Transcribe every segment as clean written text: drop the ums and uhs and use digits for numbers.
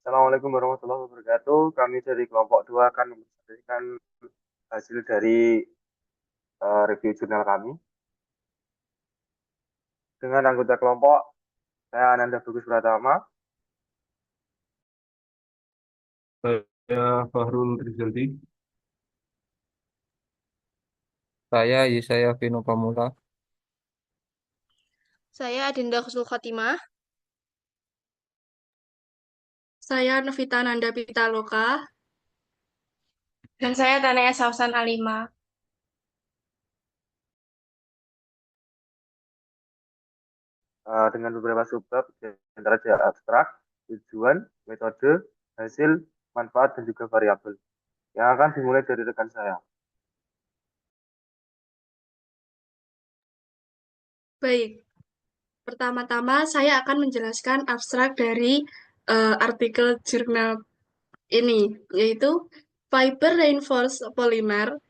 Assalamualaikum warahmatullahi wabarakatuh. Kami dari kelompok 2 akan mempresentasikan hasil dari review jurnal kami. Dengan anggota kelompok, saya Ananda Bagus Pratama. Saya Fahrul Rizaldi. Saya Yesaya Vino Pamula. Saya Adinda Husnul Khotimah. Saya Novita Nanda Pitaloka. Dan saya Tanaya Sausan Alima. Dengan beberapa subbab, di antara abstrak, tujuan, metode, hasil, manfaat, dan juga variabel. Yang akan dimulai dari rekan saya. Baik, pertama-tama saya akan menjelaskan abstrak dari artikel jurnal ini, yaitu Fiber Reinforced Polymer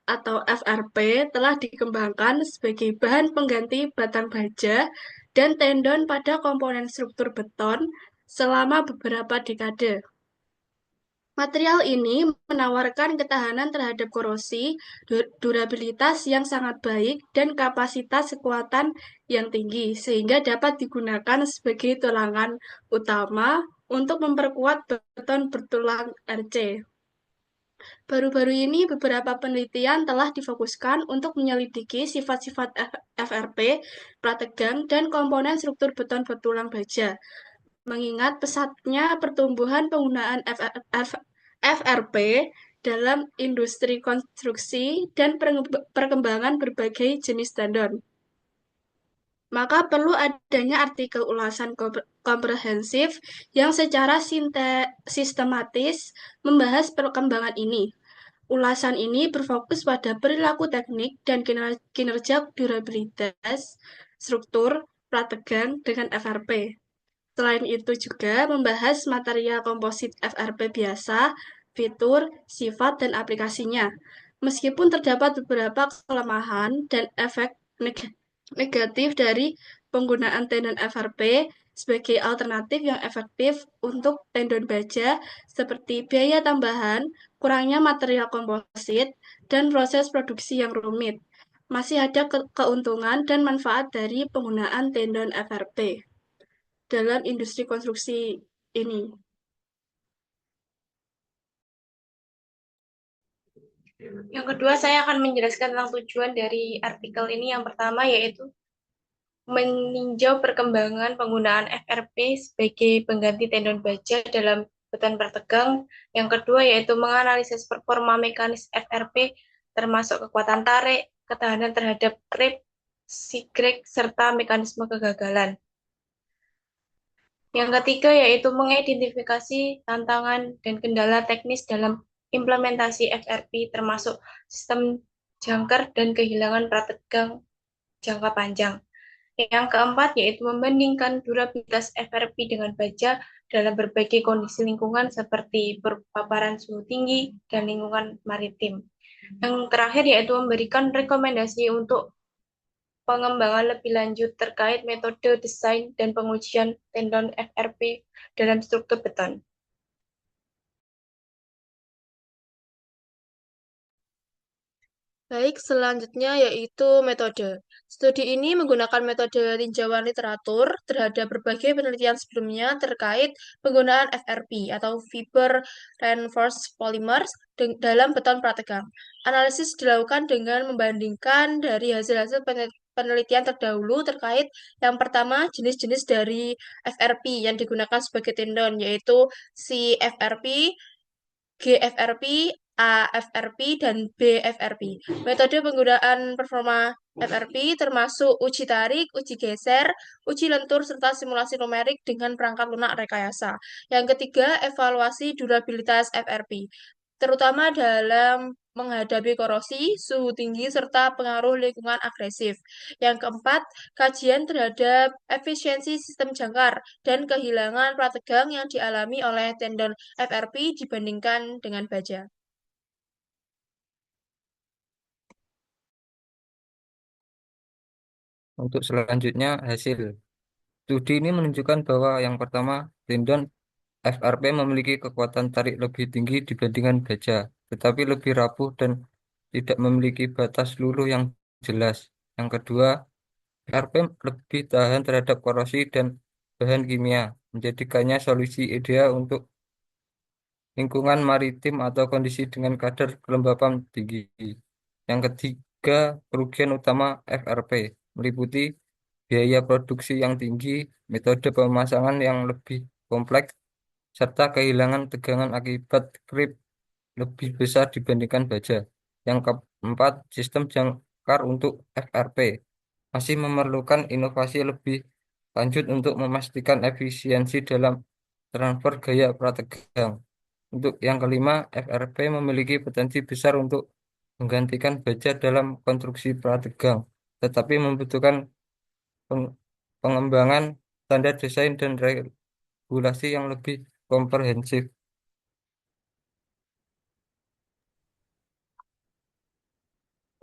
atau FRP telah dikembangkan sebagai bahan pengganti batang baja dan tendon pada komponen struktur beton selama beberapa dekade. Material ini menawarkan ketahanan terhadap korosi, durabilitas yang sangat baik, dan kapasitas kekuatan yang tinggi, sehingga dapat digunakan sebagai tulangan utama untuk memperkuat beton bertulang RC. Baru-baru ini, beberapa penelitian telah difokuskan untuk menyelidiki sifat-sifat FRP, prategang, dan komponen struktur beton bertulang baja. Mengingat pesatnya pertumbuhan penggunaan FRP dalam industri konstruksi dan perkembangan berbagai jenis tendon, maka perlu adanya artikel ulasan komprehensif yang secara sistematis membahas perkembangan ini. Ulasan ini berfokus pada perilaku teknik dan kinerja durabilitas struktur prategang dengan FRP. Selain itu juga membahas material komposit FRP biasa, fitur, sifat, dan aplikasinya. Meskipun terdapat beberapa kelemahan dan efek negatif dari penggunaan tendon FRP sebagai alternatif yang efektif untuk tendon baja, seperti biaya tambahan, kurangnya material komposit, dan proses produksi yang rumit. Masih ada keuntungan dan manfaat dari penggunaan tendon FRP dalam industri konstruksi ini. Yang kedua, saya akan menjelaskan tentang tujuan dari artikel ini. Yang pertama yaitu meninjau perkembangan penggunaan FRP sebagai pengganti tendon baja dalam beton bertegang. Yang kedua yaitu menganalisis performa mekanis FRP termasuk kekuatan tarik, ketahanan terhadap rip, sigrek, serta mekanisme kegagalan. Yang ketiga yaitu mengidentifikasi tantangan dan kendala teknis dalam implementasi FRP termasuk sistem jangkar dan kehilangan prategang jangka panjang. Yang keempat yaitu membandingkan durabilitas FRP dengan baja dalam berbagai kondisi lingkungan seperti paparan suhu tinggi dan lingkungan maritim. Yang terakhir yaitu memberikan rekomendasi untuk pengembangan lebih lanjut terkait metode desain dan pengujian tendon FRP dalam struktur beton. Baik, selanjutnya yaitu metode. Studi ini menggunakan metode tinjauan literatur terhadap berbagai penelitian sebelumnya terkait penggunaan FRP atau Fiber Reinforced Polymers dalam beton prategang. Analisis dilakukan dengan membandingkan dari hasil-hasil penelitian terdahulu terkait yang pertama jenis-jenis dari FRP yang digunakan sebagai tendon yaitu CFRP, GFRP, AFRP, dan BFRP. Metode penggunaan performa FRP termasuk uji tarik, uji geser, uji lentur, serta simulasi numerik dengan perangkat lunak rekayasa. Yang ketiga, evaluasi durabilitas FRP, terutama dalam menghadapi korosi, suhu tinggi, serta pengaruh lingkungan agresif. Yang keempat, kajian terhadap efisiensi sistem jangkar dan kehilangan prategang yang dialami oleh tendon FRP dibandingkan dengan baja. Untuk selanjutnya, hasil studi ini menunjukkan bahwa yang pertama, tendon FRP memiliki kekuatan tarik lebih tinggi dibandingkan baja, tetapi lebih rapuh dan tidak memiliki batas luluh yang jelas. Yang kedua, FRP lebih tahan terhadap korosi dan bahan kimia, menjadikannya solusi ideal untuk lingkungan maritim atau kondisi dengan kadar kelembapan tinggi. Yang ketiga, kerugian utama FRP meliputi biaya produksi yang tinggi, metode pemasangan yang lebih kompleks, serta kehilangan tegangan akibat creep lebih besar dibandingkan baja. Yang keempat, sistem jangkar untuk FRP masih memerlukan inovasi lebih lanjut untuk memastikan efisiensi dalam transfer gaya prategang. Untuk yang kelima, FRP memiliki potensi besar untuk menggantikan baja dalam konstruksi prategang, tetapi membutuhkan peng- pengembangan standar desain dan regulasi yang lebih komprehensif.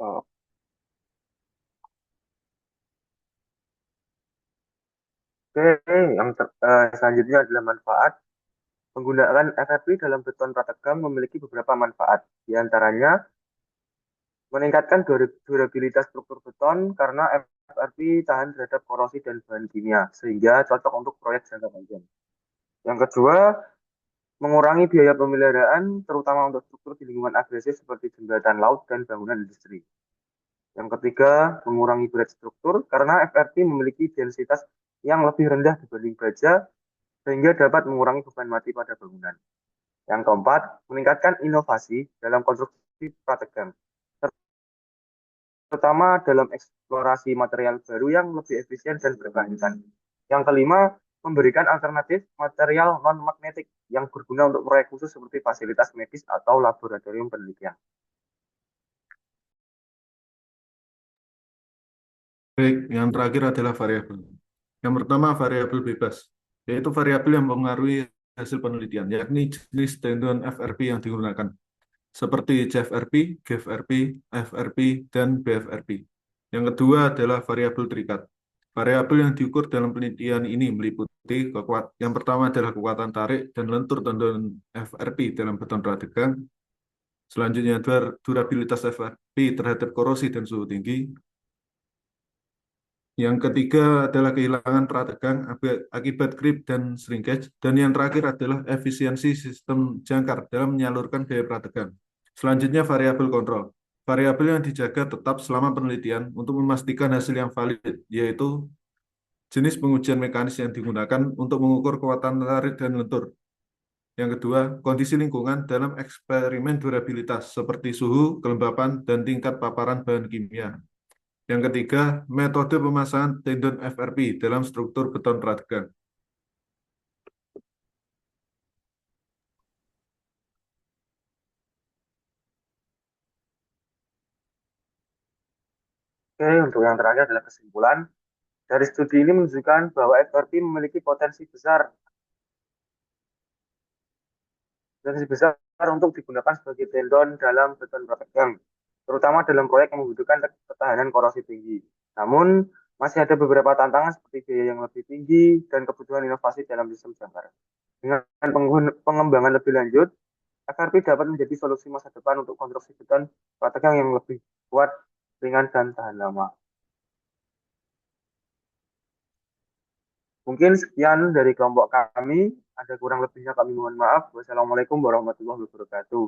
Oh, oke, selanjutnya adalah manfaat. Penggunaan FRP dalam beton prategang memiliki beberapa manfaat. Di antaranya, meningkatkan durabilitas struktur beton karena FRP tahan terhadap korosi dan bahan kimia, sehingga cocok untuk proyek jangka panjang. Yang kedua, mengurangi biaya pemeliharaan, terutama untuk struktur di lingkungan agresif seperti jembatan laut dan bangunan industri. Yang ketiga, mengurangi berat struktur karena FRP memiliki densitas yang lebih rendah dibanding baja, sehingga dapat mengurangi beban mati pada bangunan. Yang keempat, meningkatkan inovasi dalam konstruksi prategang, terutama dalam eksplorasi material baru yang lebih efisien dan berkelanjutan. Yang kelima, memberikan alternatif material non-magnetik yang berguna untuk proyek khusus seperti fasilitas medis atau laboratorium penelitian. Baik, yang terakhir adalah variabel. Yang pertama, variabel bebas, yaitu variabel yang mempengaruhi hasil penelitian, yakni jenis tendon FRP yang digunakan, seperti CFRP, GFRP, FRP, dan BFRP. Yang kedua adalah variabel terikat. Variabel yang diukur dalam penelitian ini meliputi yang pertama adalah kekuatan tarik dan lentur tendon FRP dalam beton prategang. Selanjutnya durabilitas FRP terhadap korosi dan suhu tinggi. Yang ketiga adalah kehilangan prategang akibat creep dan shrinkage. Dan yang terakhir adalah efisiensi sistem jangkar dalam menyalurkan gaya prategang. Selanjutnya variabel kontrol. Variabel yang dijaga tetap selama penelitian untuk memastikan hasil yang valid, yaitu jenis pengujian mekanis yang digunakan untuk mengukur kekuatan tarik dan lentur. Yang kedua, kondisi lingkungan dalam eksperimen durabilitas seperti suhu, kelembapan, dan tingkat paparan bahan kimia. Yang ketiga, metode pemasangan tendon FRP dalam struktur beton prategang. Oke, untuk yang terakhir adalah kesimpulan. Dari studi ini menunjukkan bahwa FRP memiliki potensi besar untuk digunakan sebagai tendon dalam beton prategang, terutama dalam proyek yang membutuhkan ketahanan korosi tinggi. Namun, masih ada beberapa tantangan seperti biaya yang lebih tinggi dan kebutuhan inovasi dalam sistem jangkar. Dengan pengembangan lebih lanjut, FRP dapat menjadi solusi masa depan untuk konstruksi beton prategang yang lebih kuat, ringan, dan tahan lama. Mungkin sekian dari kelompok kami. Ada kurang lebihnya kami mohon maaf. Wassalamualaikum warahmatullahi wabarakatuh.